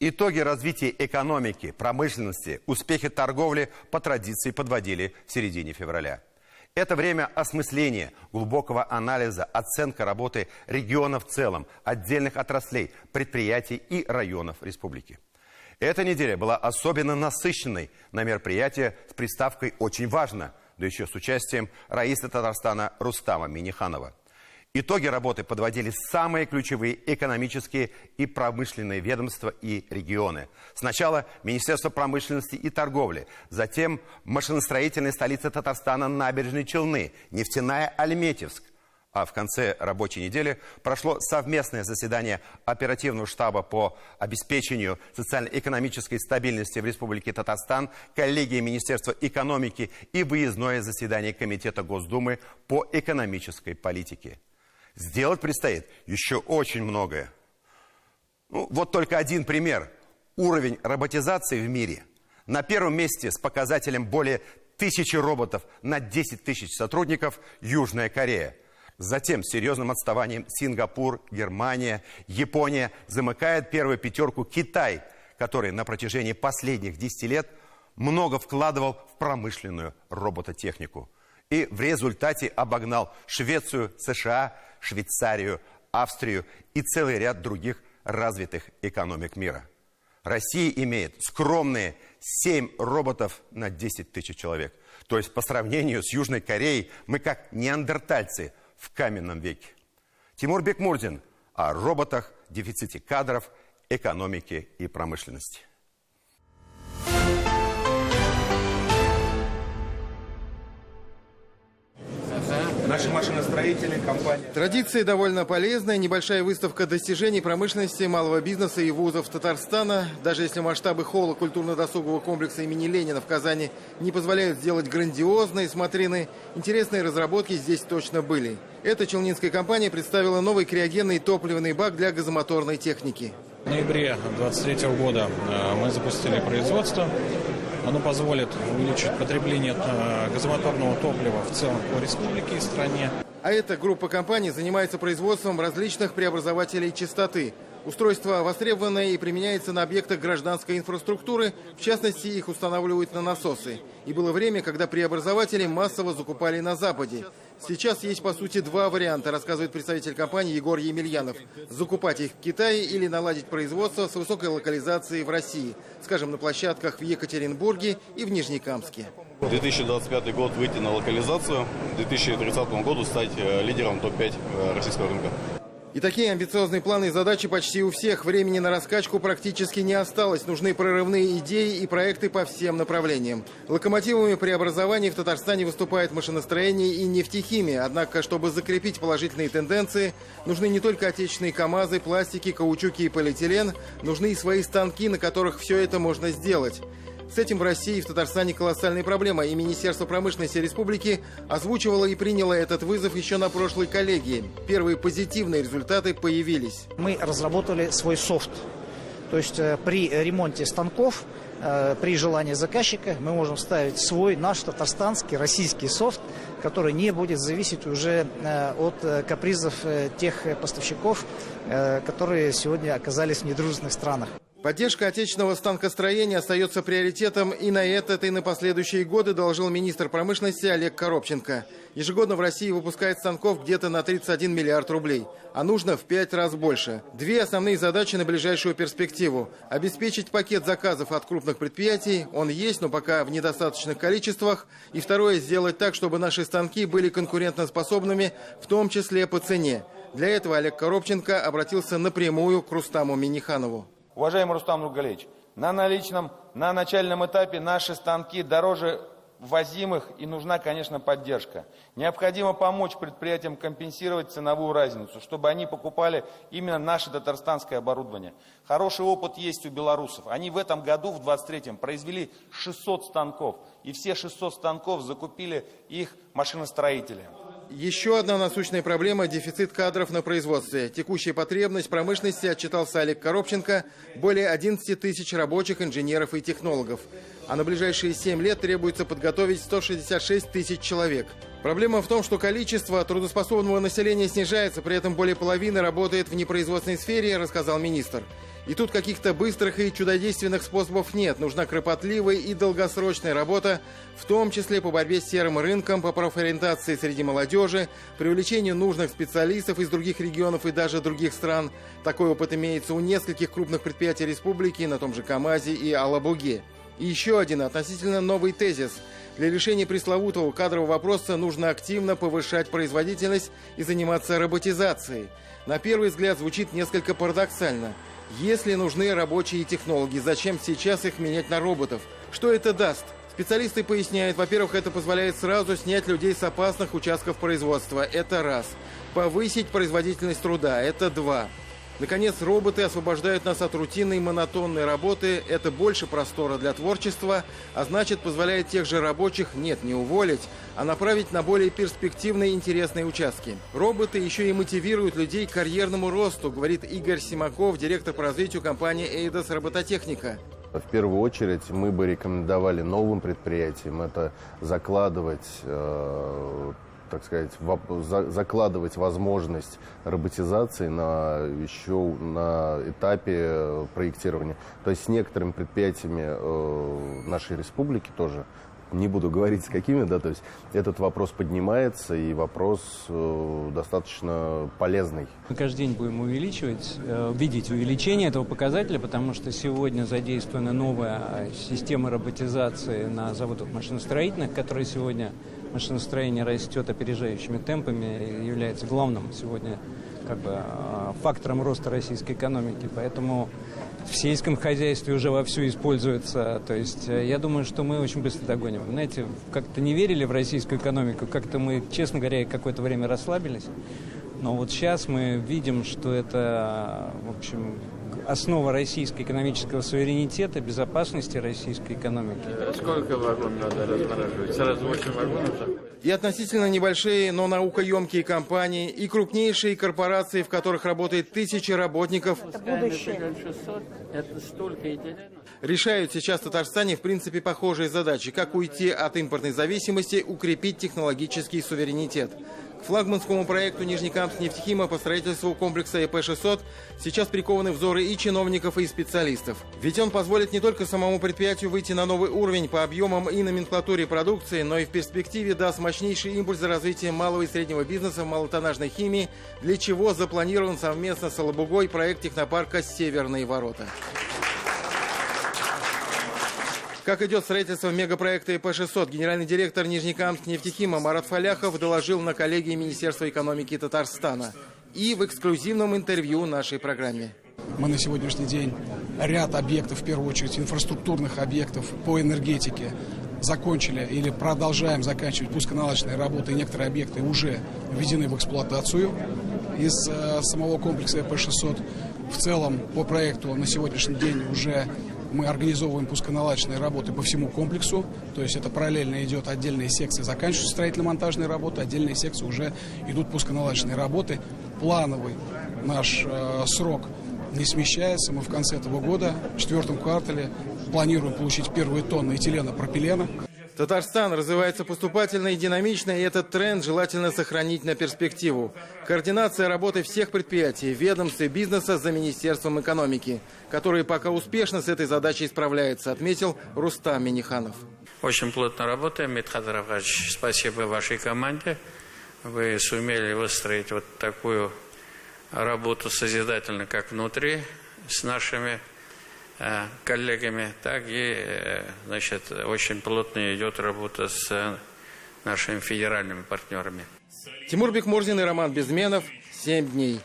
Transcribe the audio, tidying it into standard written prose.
Итоги развития экономики, промышленности, успехи торговли по традиции подводили в середине февраля. Это время осмысления, глубокого анализа, оценка работы региона в целом, отдельных отраслей, предприятий и районов республики. Эта неделя была особенно насыщенной на мероприятия с приставкой «очень важно», да еще с участием раиса Татарстана Рустама Минниханова. Итоги работы подводили самые ключевые экономические и промышленные ведомства и регионы. Сначала Министерство промышленности и торговли, затем машиностроительная столица Татарстана Набережные Челны, нефтяная Альметьевск. А в конце рабочей недели прошло совместное заседание оперативного штаба по обеспечению социально-экономической стабильности в Республике Татарстан, коллегии Министерства экономики и выездное заседание Комитета Госдумы по экономической политике. Сделать предстоит еще очень многое. Вот только один пример. Уровень роботизации в мире. На первом месте с показателем более 1000 роботов на 10 тысяч сотрудников Южная Корея. Затем с серьезным отставанием Сингапур, Германия, Япония. Замыкает первую пятерку Китай, который на протяжении последних 10 лет много вкладывал в промышленную робототехнику. И в результате обогнал Швецию, США, Швейцарию, Австрию и целый ряд других развитых экономик мира. Россия имеет скромные 7 роботов на 10 тысяч человек. То есть по сравнению с Южной Кореей мы как неандертальцы в каменном веке. Тимур Бекмурзин о роботах, дефиците кадров, экономике и промышленности. Наши машиностроители, компания. Традиция довольно полезная. Небольшая выставка достижений промышленности, малого бизнеса и вузов Татарстана. Даже если масштабы холла культурно-досугового комплекса имени Ленина в Казани не позволяют сделать грандиозные смотрины, интересные разработки здесь точно были. Эта челнинская компания представила новый криогенный топливный бак для газомоторной техники. В ноябре 2023 года мы запустили производство. Оно позволит увеличить потребление газомоторного топлива в целом по республике и стране. А эта группа компаний занимается производством различных преобразователей частоты. Устройство востребованное и применяется на объектах гражданской инфраструктуры, в частности, их устанавливают на насосы. И было время, когда преобразователи массово закупали на Западе. Сейчас есть, по сути, два варианта, рассказывает представитель компании Егор Емельянов. Закупать их в Китае или наладить производство с высокой локализацией в России. Скажем, на площадках в Екатеринбурге и в Нижнекамске. 2025 год выйти на локализацию, к 2030 году стать лидером топ-5 российского рынка. И такие амбициозные планы и задачи почти у всех. Времени на раскачку практически не осталось. Нужны прорывные идеи и проекты по всем направлениям. Локомотивами преобразований в Татарстане выступает машиностроение и нефтехимия. Однако, чтобы закрепить положительные тенденции, нужны не только отечественные КАМАЗы, пластики, каучуки и полиэтилен. Нужны и свои станки, на которых все это можно сделать. С этим в России и в Татарстане колоссальная проблема, и Министерство промышленности республики озвучивало и приняло этот вызов еще на прошлой коллегии. Первые позитивные результаты появились. Мы разработали свой софт. То есть при ремонте станков, при желании заказчика, мы можем ставить свой, наш татарстанский, российский софт, который не будет зависеть уже от капризов тех поставщиков, которые сегодня оказались в недружественных странах. Поддержка отечественного станкостроения остается приоритетом и на этот, и на последующие годы, доложил министр промышленности Олег Коробченко. Ежегодно в России выпускает станков где-то на 31 миллиард рублей, а нужно в 5 раз больше. Две основные задачи на ближайшую перспективу. Обеспечить пакет заказов от крупных предприятий, он есть, но пока в недостаточных количествах. И второе, сделать так, чтобы наши станки были конкурентоспособными, в том числе по цене. Для этого Олег Коробченко обратился напрямую к Рустаму Минниханову. Уважаемый Рустам Нургалевич, на начальном этапе наши станки дороже ввозимых, и нужна, конечно, поддержка. Необходимо помочь предприятиям компенсировать ценовую разницу, чтобы они покупали именно наше татарстанское оборудование. Хороший опыт есть у белорусов. Они в этом году, в 2023-м, произвели 600 станков, и все 600 станков закупили их машиностроители. Еще одна насущная проблема – дефицит кадров на производстве. Текущая потребность промышленности, отчитался Олег Коробченко, более 11 тысяч рабочих, инженеров и технологов. А на ближайшие 7 лет требуется подготовить 166 тысяч человек. Проблема в том, что количество трудоспособного населения снижается, при этом более половины работает в непроизводственной сфере, рассказал министр. И тут каких-то быстрых и чудодейственных способов нет. Нужна кропотливая и долгосрочная работа, в том числе по борьбе с серым рынком, по профориентации среди молодежи, привлечению нужных специалистов из других регионов и даже других стран. Такой опыт имеется у нескольких крупных предприятий республики, на том же КамАЗе и Алабуге. И еще один относительно новый тезис. Для решения пресловутого кадрового вопроса нужно активно повышать производительность и заниматься роботизацией. На первый взгляд звучит несколько парадоксально. Если нужны рабочие технологии, зачем сейчас их менять на роботов? Что это даст? Специалисты поясняют, во-первых, это позволяет сразу снять людей с опасных участков производства. Это раз. Повысить производительность труда. Это два. Наконец, роботы освобождают нас от рутинной монотонной работы. Это больше простора для творчества, а значит, позволяет тех же рабочих, нет, не уволить, а направить на более перспективные и интересные участки. Роботы еще и мотивируют людей к карьерному росту, говорит Игорь Симаков, директор по развитию компании «Эйдос Робототехника». В первую очередь мы бы рекомендовали новым предприятиям это закладывать, так сказать, закладывать возможность роботизации еще на этапе проектирования. То есть с некоторыми предприятиями нашей республики тоже, не буду говорить с какими, да, то есть этот вопрос поднимается, и вопрос достаточно полезный. Мы каждый день будем видеть увеличение этого показателя, потому что сегодня задействована новая система роботизации на заводах машиностроительных, которая сегодня машиностроение растет опережающими темпами и является главным сегодня фактором роста российской экономики. Поэтому в сельском хозяйстве уже вовсю используется. То есть я думаю, что мы очень быстро догоним. Знаете, как-то не верили в российскую экономику, как-то мы, честно говоря, какое-то время расслабились. Но вот сейчас мы видим, что это, в общем, основа российского экономического суверенитета, безопасности российской экономики. Сколько вагонов надо размораживать? Сразу 8 вагонов? И относительно небольшие, но наукоемкие компании, и крупнейшие корпорации, в которых работает тысячи работников, решают сейчас в Татарстане в принципе похожие задачи. Как уйти от импортной зависимости, укрепить технологический суверенитет. К флагманскому проекту Нижнекамск-нефтехима по строительству комплекса ИП-600 сейчас прикованы взоры и чиновников, и специалистов. Ведь он позволит не только самому предприятию выйти на новый уровень по объемам и номенклатуре продукции, но и в перспективе даст мощнейший импульс за развитие малого и среднего бизнеса в малотоннажной химии, для чего запланирован совместно с Алабугой проект технопарка «Северные ворота». Как идет строительство мегапроекта ИП-600, генеральный директор Нижнекамск-нефтехима Марат Фаляхов доложил на коллегии Министерства экономики Татарстана и в эксклюзивном интервью нашей программе. Мы на сегодняшний день ряд объектов, в первую очередь инфраструктурных объектов по энергетике, закончили или продолжаем заканчивать пусконаладочные работы, и некоторые объекты уже введены в эксплуатацию из самого комплекса ИП-600. В целом по проекту на сегодняшний день уже мы организовываем пусконаладочные работы по всему комплексу, то есть это параллельно идет отдельные секции, заканчиваются строительно-монтажные работы, отдельные секции уже идут пусконаладочные работы. Плановый наш срок не смещается, мы в конце этого года, в 4 квартале, планируем получить первые тонны этилена, пропилена. Татарстан развивается поступательно и динамично, и этот тренд желательно сохранить на перспективу. Координация работы всех предприятий, ведомств и бизнеса за Министерством экономики, которые пока успешно с этой задачей справляются, отметил Рустам Миниханов. Очень плотно работаем, Медхат Рафаевич, спасибо вашей команде. Вы сумели выстроить вот такую работу созидательно, как внутри, с нашими коллегами, так и, значит, очень плотно идет работа с нашими федеральными партнерами. Тимур Бекмурзин и Роман Безменов. 7 дней.